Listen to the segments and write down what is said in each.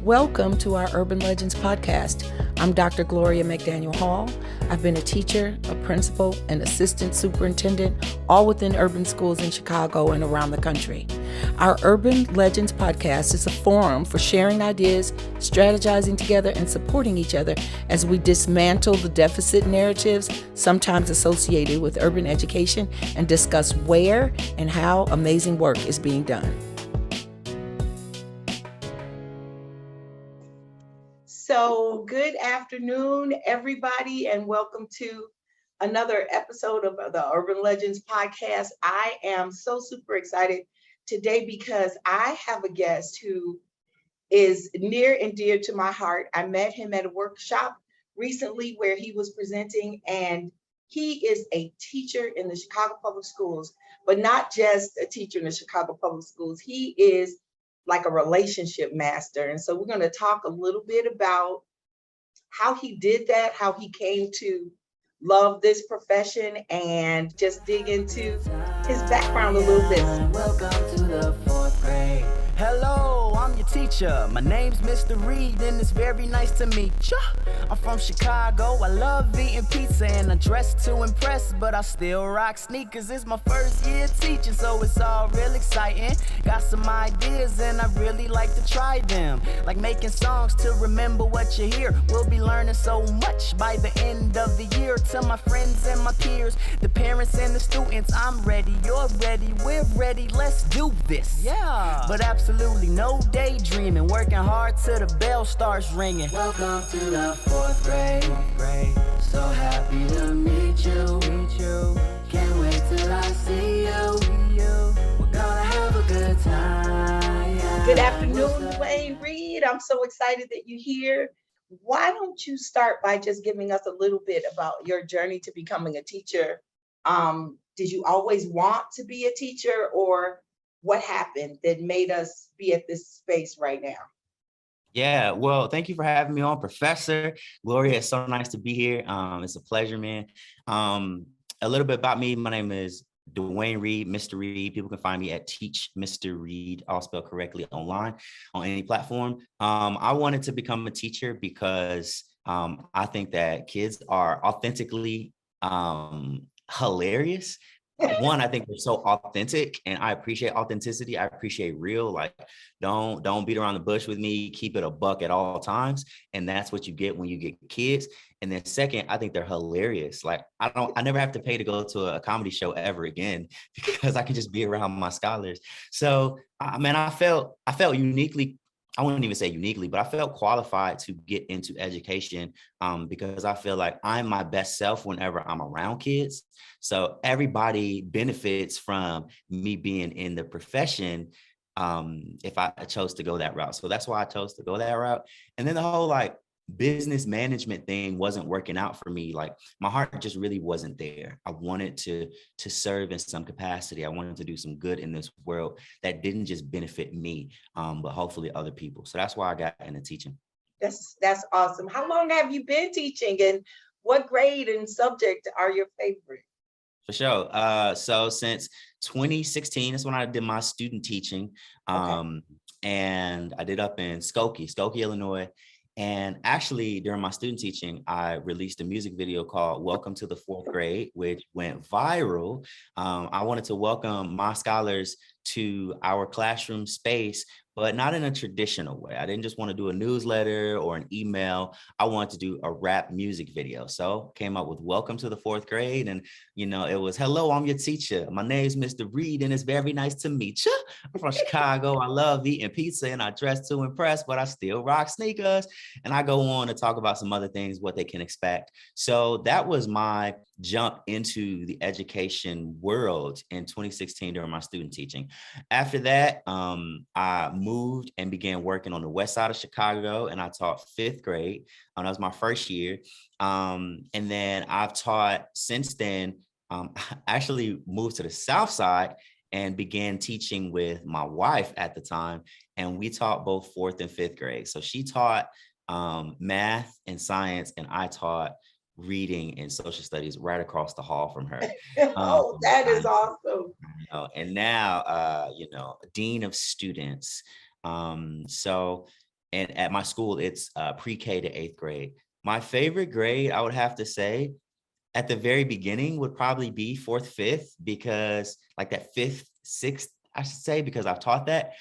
Welcome to our Urban Legends podcast. I'm Dr. Gloria McDaniel Hall. I've been a teacher, a principal, and assistant superintendent, all within urban schools in Chicago and around the country. Our Urban Legends podcast is a forum for sharing ideas, strategizing together, and supporting each other as we dismantle the deficit narratives sometimes associated with urban education and discuss where and how amazing work is being done. So good afternoon, everybody, and welcome to another episode of the Urban Legends podcast. I am so super excited today because I have a guest who is near and dear to my heart. I met him at a workshop recently where he was presenting, and he is a teacher in the Chicago Public Schools, but not just a teacher in the Chicago Public Schools. He is like a relationship master. And so we're going to talk a little bit about how he did that, how he came to love this profession, and just dig into his background a little bit. Welcome to the fourth grade. Hello, I'm your teacher. My name's Mr. Reed, and it's very nice to meet ya. I'm from Chicago. I love eating pizza and I dress to impress, but I still rock sneakers. It's my first year teaching, so it's all real exciting. Got some ideas and I really like to try them, like making songs to remember what you hear. We'll be learning so much by the end of the year. Tell my friends and my peers, the parents and the students, I'm ready, you're ready, we're ready, let's do this. Yeah. But absolutely no daydreaming, working hard till the bell starts ringing. Welcome to the fourth grade. So happy to meet you. Can't wait till I see you. We're gonna have a good time. Yeah. Good afternoon, Dwayne Reed. I'm so excited that you're here. Why don't you start by just giving us a little bit about your journey to becoming a teacher? Did you always want to be a teacher, or what happened that made us be at this space right now? Yeah, well, thank you for having me on, Professor. Gloria, it's so nice to be here. It's a pleasure, man. A little bit about me. My name is Dwayne Reed, Mr. Reed. People can find me at Teach Mr. Reed, all spelled correctly, online on any platform. I wanted to become a teacher because I think that kids are authentically hilarious. One, I think they're so authentic, and I appreciate authenticity. I appreciate real. Like, don't beat around the bush with me. Keep it a buck at all times, and that's what you get when you get kids. And then second, I think they're hilarious. Like, I never have to pay to go to a comedy show ever again because I can just be around my scholars. So, man, I felt uniquely. I wouldn't even say uniquely, but I felt qualified to get into education because I feel like I'm my best self whenever I'm around kids. So everybody benefits from me being in the profession if I chose to go that route. So that's why I chose to go that route. And then the whole like business management thing wasn't working out for me. Like, my heart just really wasn't there. I wanted to serve in some capacity. I wanted to do some good in this world that didn't just benefit me, but hopefully other people. So that's why I got into teaching. That's awesome. How long have you been teaching, and what grade and subject are your favorite? For sure. So since 2016, that's when I did my student teaching. And I did up in Skokie, Illinois. And actually, during my student teaching, I released a music video called Welcome to the Fourth Grade, which went viral. I wanted to welcome my scholars to our classroom space, but not in a traditional way. I didn't just want to do a newsletter or an email. I wanted to do a rap music video. So came up with Welcome to the Fourth Grade. And, it was, hello, I'm your teacher. My name's Mr. Reed, and it's very nice to meet you. I'm from Chicago. I love eating pizza and I dress to impress, but I still rock sneakers. And I go on to talk about some other things, what they can expect. So that was my jump into the education world in 2016 during my student teaching. After that, I moved and began working on the west side of Chicago, and I taught fifth grade. That was my first year. And then I've taught since then. I actually moved to the south side and began teaching with my wife at the time. And we taught both fourth and fifth grade. So she taught math and science, and I taught reading and social studies right across the hall from her. Oh, that is awesome. And now, dean of students. So and at my school, it's pre-K to 8th grade. My favorite grade, I would have to say, at the very beginning would probably be 4th, 5th, because like that 5th, 6th, I should say, because I've taught that.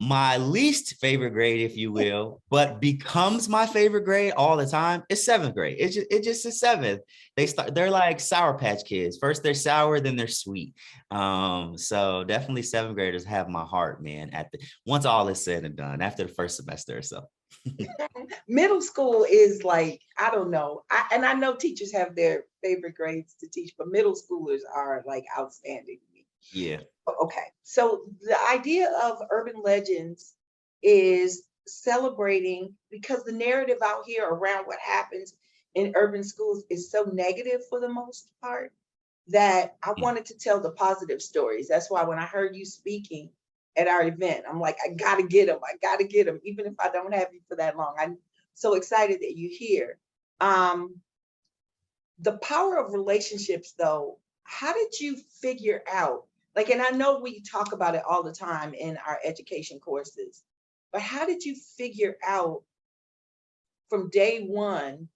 My least favorite grade, if you will, but becomes my favorite grade all the time, is 7th grade. It just is 7th. They're like Sour Patch Kids. First they're sour, then they're sweet. So definitely 7th graders have my heart, man. Once all is said and done, after the first semester or so. Middle school is like, I don't know. I know teachers have their favorite grades to teach, but middle schoolers are like outstanding. Yeah. Okay, so the idea of urban legends is celebrating, because the narrative out here around what happens in urban schools is so negative for the most part, that I wanted to tell the positive stories. That's why when I heard you speaking at our event, I'm like, I gotta get them. I gotta get them, even if I don't have you for that long. I'm so excited that you're here. The power of relationships, though, how did you figure out? Like, and I know we talk about it all the time in our education courses, but how did you figure out from day one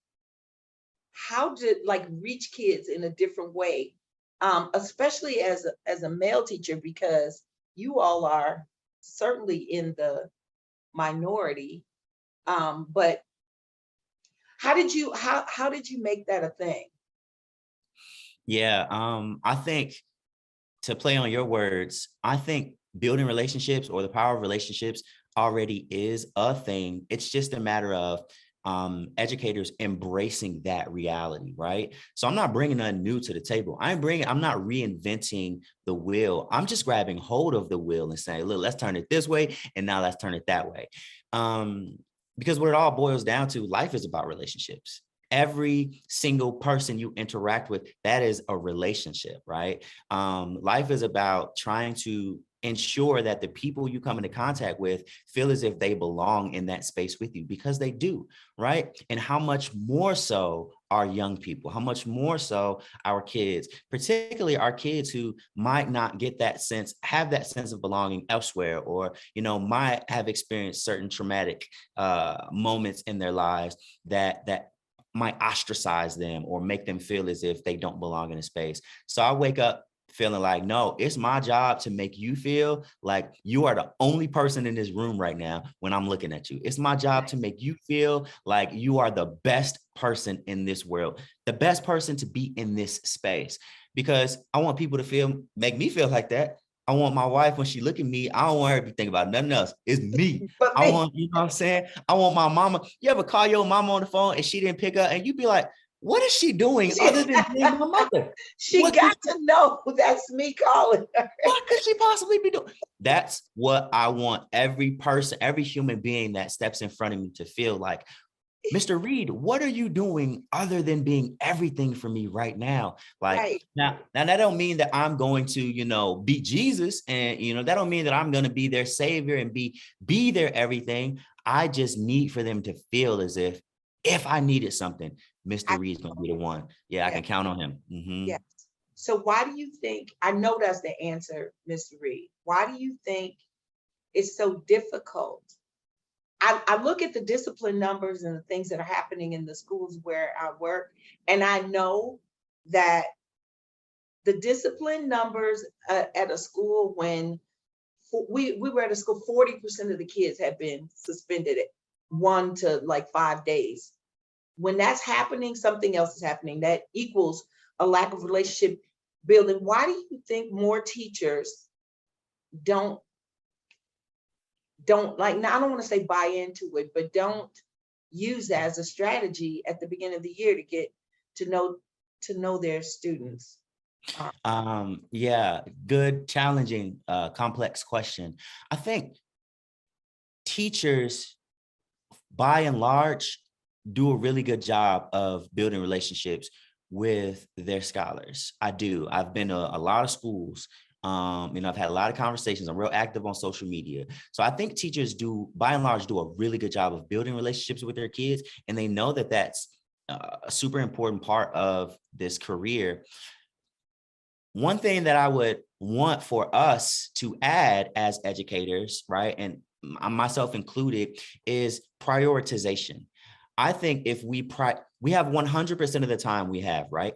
how to like reach kids in a different way, especially as a male teacher, because you all are certainly in the minority, but how did you make that a thing? Yeah, I think, to play on your words, I think building relationships, or the power of relationships, already is a thing. It's just a matter of educators embracing that reality, right? So I'm not bringing nothing new to the table. I'm not reinventing the wheel. I'm just grabbing hold of the wheel and saying, look, let's turn it this way, and now let's turn it that way. Because what it all boils down to, life is about relationships. Every single person you interact with, that is a relationship, right? Life is about trying to ensure that the people you come into contact with feel as if they belong in that space with you, because they do, right? And how much more so our young people, how much more so our kids, particularly our kids who might not get that sense, have that sense of belonging elsewhere, or, might have experienced certain traumatic moments in their lives that might ostracize them or make them feel as if they don't belong in a space. So I wake up feeling like, no, it's my job to make you feel like you are the only person in this room right now when I'm looking at you. It's my job to make you feel like you are the best person in this world, the best person to be in this space, because I want people to make me feel like that. I want my wife, when she look at me, I don't want her to be thinking about nothing else. It's me. But I want, you know what I'm saying? I want my mama. You ever call your mama on the phone and she didn't pick up, and you be like, what is she doing other than being my mother? She got to know that's me calling her. What could she possibly be doing? That's what I want every person, every human being that steps in front of me to feel like, Mr. Reed, what are you doing other than being everything for me right now? Like, Right. now that don't mean that I'm going to, be Jesus, and, that don't mean that I'm going to be their savior and be their everything. I just need for them to feel as if I needed something, Mr. Reed's going to be the one. Yeah, I can count on him. Mm-hmm. Yes. So why do you think, I know that's the answer, Mr. Reed, why do you think it's so difficult? I look at the discipline numbers and the things that are happening in the schools where I work, and I know that the discipline numbers at a school, when we were at a school, 40% of the kids had been suspended at 1 to like 5 days. When that's happening, something else is happening that equals a lack of relationship building. Why do you think more teachers don't like, now I don't want to say buy into it, but don't use that as a strategy at the beginning of the year to get to know their students? Yeah, good, challenging, complex question. I think teachers, by and large, do a really good job of building relationships with their scholars. I do. I've been to a lot of schools. I've had a lot of conversations. I'm real active on social media. So I think teachers do, by and large, do a really good job of building relationships with their kids. And they know that that's a super important part of this career. One thing that I would want for us to add as educators, right? And myself included, is prioritization. I think if we have 100% of the time we have, right?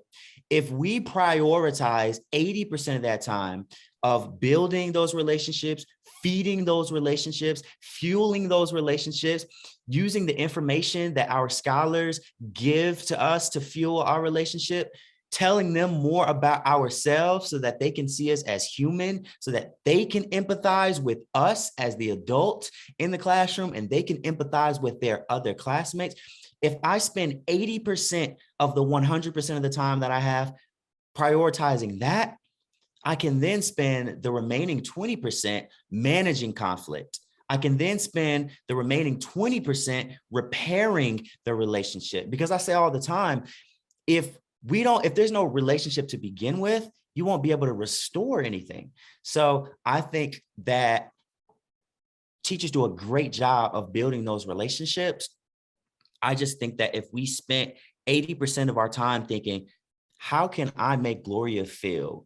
If we prioritize 80% of that time of building those relationships, feeding those relationships, fueling those relationships, using the information that our scholars give to us to fuel our relationship, telling them more about ourselves so that they can see us as human, so that they can empathize with us as the adult in the classroom, and they can empathize with their other classmates. If I spend 80% of the 100% of the time that I have prioritizing that, I can then spend the remaining 20% managing conflict. I can then spend the remaining 20% repairing the relationship. Because I say all the time, if there's no relationship to begin with, you won't be able to restore anything. So I think that teachers do a great job of building those relationships. I just think that if we spent 80% of our time thinking, how can I make Gloria feel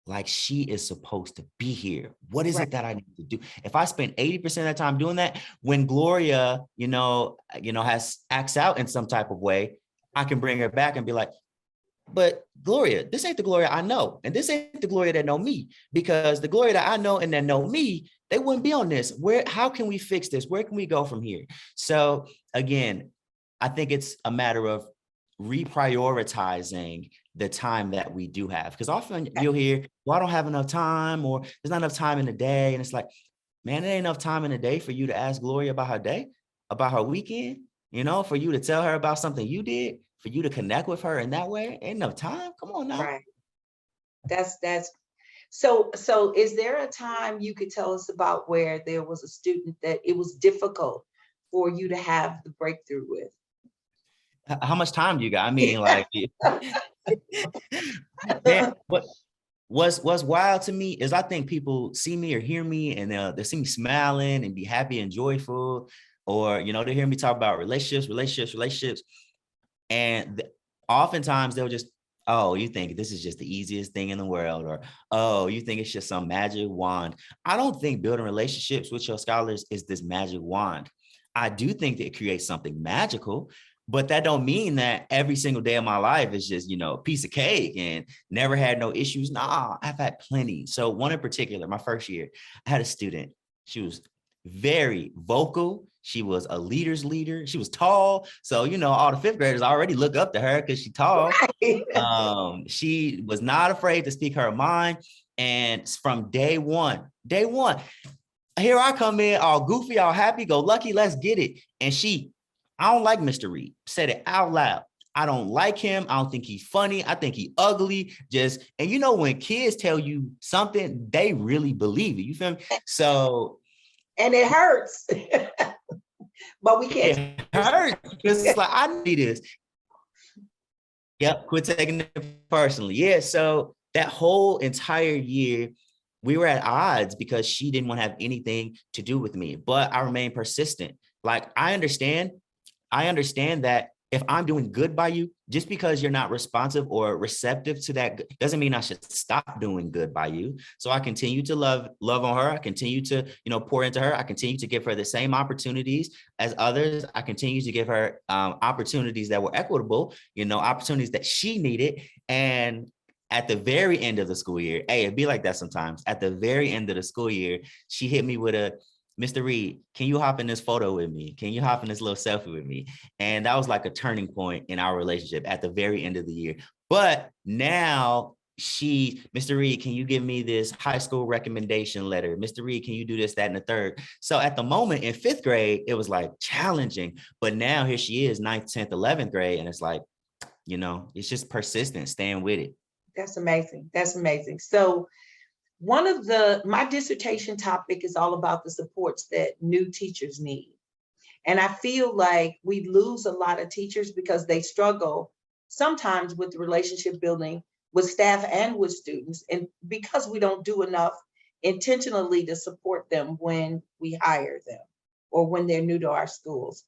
like she is supposed to be here? What is it that I need to do? If I spend 80% of the time doing that, when Gloria, acts out in some type of way, I can bring her back and be like, but Gloria, this ain't the Gloria I know. And this ain't the Gloria that know me, because the Gloria that I know and that know me, they wouldn't be on this. How can we fix this? Where can we go from here? So again, I think it's a matter of reprioritizing the time that we do have. Because often you'll hear, well, I don't have enough time, or there's not enough time in the day. And it's like, man, there ain't enough time in the day for you to ask Gloria about her day, about her weekend, for you to tell her about something you did, for you to connect with her in that way. Ain't enough time. Come on now. Right. That's so is there a time you could tell us about where there was a student that it was difficult for you to have the breakthrough with? How much time do you got? I mean, like, man, what's wild to me is I think people see me or hear me and they see me smiling and be happy and joyful, or, they hear me talk about relationships. And oftentimes they'll just, oh, you think this is just the easiest thing in the world, or, oh, you think it's just some magic wand. I don't think building relationships with your scholars is this magic wand. I do think that it creates something magical, but that don't mean that every single day of my life is just, a piece of cake and never had no issues. Nah, I've had plenty. So one in particular, my first year, I had a student. She was very vocal. She was a leader's leader. She was tall. So, all the fifth graders already look up to her because she's tall. Right. She was not afraid to speak her mind. And from day one, here I come in all goofy, all happy, go lucky, let's get it. And I don't like Mr. Reed. Said it out loud. I don't like him. I don't think he's funny. I think he's ugly. And when kids tell you something, they really believe it. You feel me? So. And it hurts. But we can't. It hurts because it's like, I need this. Yep, quit taking it personally. Yeah, so that whole entire year, we were at odds because she didn't want to have anything to do with me, but I remained persistent. Like, I understand that if I'm doing good by you, just because you're not responsive or receptive to that doesn't mean I should stop doing good by you. So I continue to love on her. I continue to, pour into her. I continue to give her the same opportunities as others. I continue to give her opportunities that were equitable, opportunities that she needed. And at the very end of the school year, it'd be like that sometimes. At the very end of the school year, she hit me with Mr. Reed, can you hop in this photo with me? Can you hop in this little selfie with me? And that was like a turning point in our relationship at the very end of the year. But now Mr. Reed, can you give me this high school recommendation letter? Mr. Reed, can you do this, that, and the third? So at the moment in fifth grade, it was like challenging. But now here she is, 9th, 10th, 11th grade. And it's like, it's just persistent, staying with it. That's amazing. That's amazing. So my dissertation topic is all about the supports that new teachers need. And I feel like we lose a lot of teachers because they struggle sometimes with the relationship building with staff and with students. And because we don't do enough intentionally to support them when we hire them or when they're new to our schools.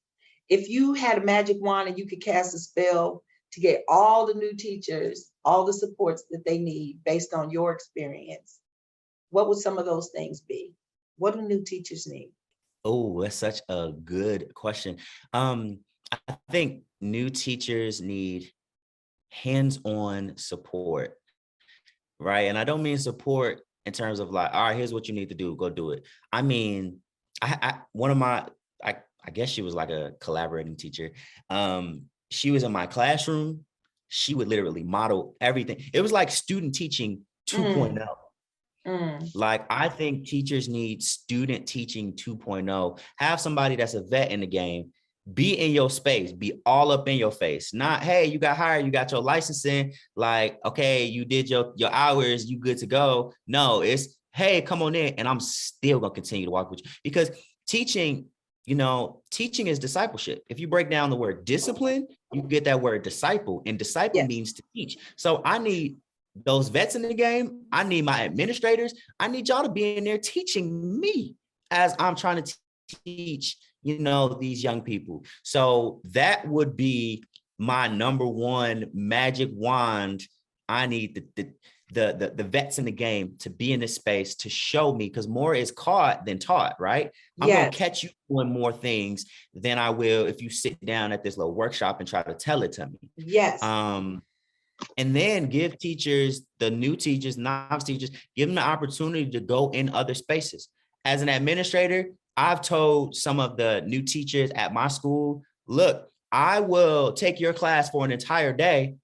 If you had a magic wand and you could cast a spell to get all the new teachers, all the supports that they need based on your experience, what would some of those things be? What do new teachers need? Oh, that's such a good question. I think new teachers need hands-on support, right? And I don't mean support in terms of like, all right, here's what you need to do, go do it. I mean, one of my, I guess she was like a collaborating teacher. She was in my classroom. She would literally model everything. It was like student teaching 2.0. Like, I think teachers need student teaching 2.0. Have somebody that's a vet in the game, be in your space, be all up in your face. Not, hey, you got hired, you got your licensing, like, okay, you did your hours, you good to go. No, it's, hey, come on in, and I'm still gonna continue to walk with you. Because teaching, teaching is discipleship. If you break down the word discipline, you get that word disciple, and disciple means to teach. So I need those vets in the game. I need my administrators. I need y'all to be in there teaching me as I'm trying to teach, these young people. So that would be my number one magic wand. I need the vets in the game to be in this space to show me, because more is caught than taught, right? I'm going to catch you doing more things than I will if you sit down at this little workshop and try to tell it to me. Yes. And then give teachers, the new teachers, novice teachers, give them the opportunity to go in other spaces. As an administrator, I've told some of the new teachers at my school, look, I will take your class for an entire day.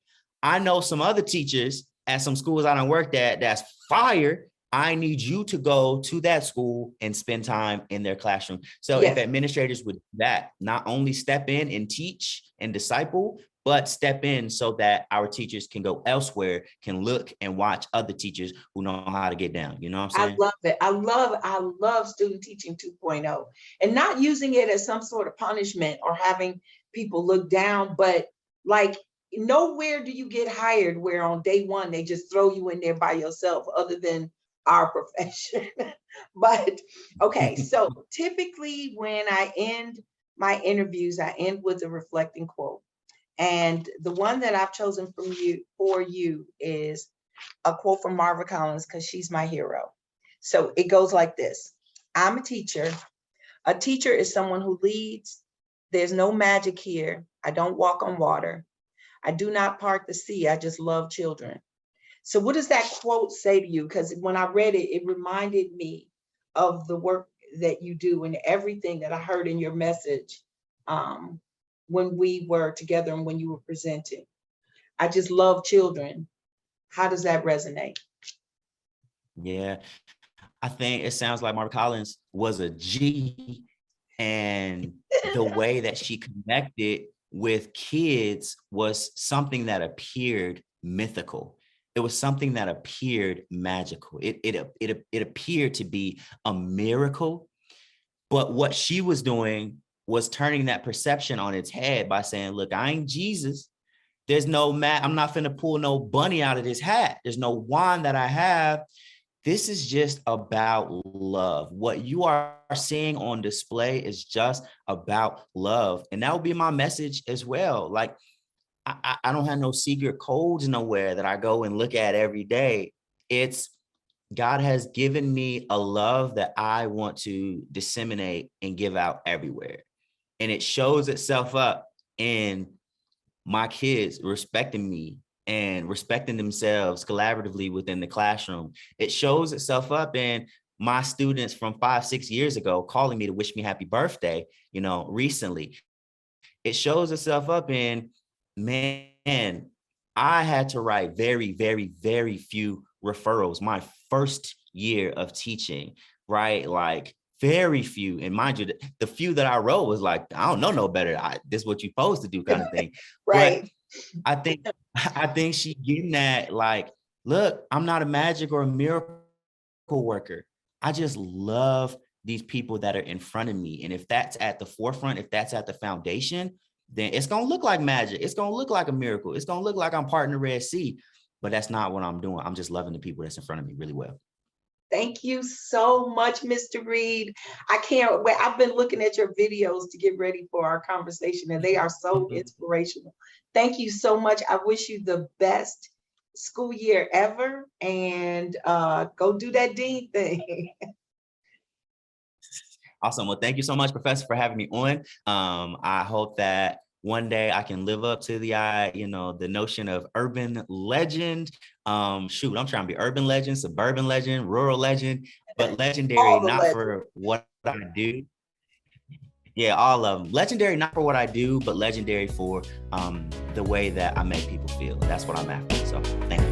I know some other teachers at some schools I done worked at that's fire. I need you to go to that school and spend time in their classroom. So if administrators would do that, not only step in and teach and disciple, but step in so that our teachers can go elsewhere, can look and watch other teachers who know how to get down. You know what I'm saying? I love it. I love student teaching 2.0, and not using it as some sort of punishment or having people look down, but like, nowhere do you get hired where on day one, they just throw you in there by yourself, other than our profession. But okay, so typically when I end my interviews, I end with a reflecting quote. And the one that I've chosen for you is a quote from Marva Collins, because she's my hero. So it goes like this: I'm a teacher. A teacher is someone who leads. There's no magic here. I don't walk on water. I do not part the sea. I just love children. So what does that quote say to you? Because when I read it, it reminded me of the work that you do and everything that I heard in your message when we were together and when you were presenting. I just love children. How does that resonate? Yeah, I think it sounds like Marva Collins was a G, and the way that she connected with kids was something that appeared mythical. It was something that appeared magical. It appeared to be a miracle. But what she was doing was turning that perception on its head by saying, look, I ain't Jesus. There's no I'm not finna pull no bunny out of this hat. There's no wand that I have. This is just about love. What you are seeing on display is just about love. And that would be my message as well. Like, I don't have no secret codes nowhere that I go and look at every day. It's God has given me a love that I want to disseminate and give out everywhere. And it shows itself up in my kids respecting me and respecting themselves collaboratively within the classroom. It shows itself up in my students from 5-6 years ago calling me to wish me happy birthday, recently. It shows itself up in, man, I had to write very, very, very few referrals my first year of teaching, right? Like, very few. And mind you, the few that I wrote was like, I don't know no better. This is what you're supposed to do kind of thing. Right. But I think she getting that, like, look, I'm not a magic or a miracle worker. I just love these people that are in front of me. And if that's at the forefront, if that's at the foundation, then it's going to look like magic. It's going to look like a miracle. It's going to look like I'm parting the Red Sea. But that's not what I'm doing. I'm just loving the people that's in front of me really well. Thank you so much, Mr. Reed. I can't wait. I've been looking at your videos to get ready for our conversation, and they are so inspirational. Thank you so much. I wish you the best school year ever, and go do that dean thing. Awesome. Well, thank you so much, Professor, for having me on. I hope that one day I can live up to the notion of urban legend. I'm trying to be urban legend, suburban legend, rural legend, but legendary not for what I do. Yeah, all of them. Legendary not for what I do, but legendary for the way that I make people feel. That's what I'm after. So thank you.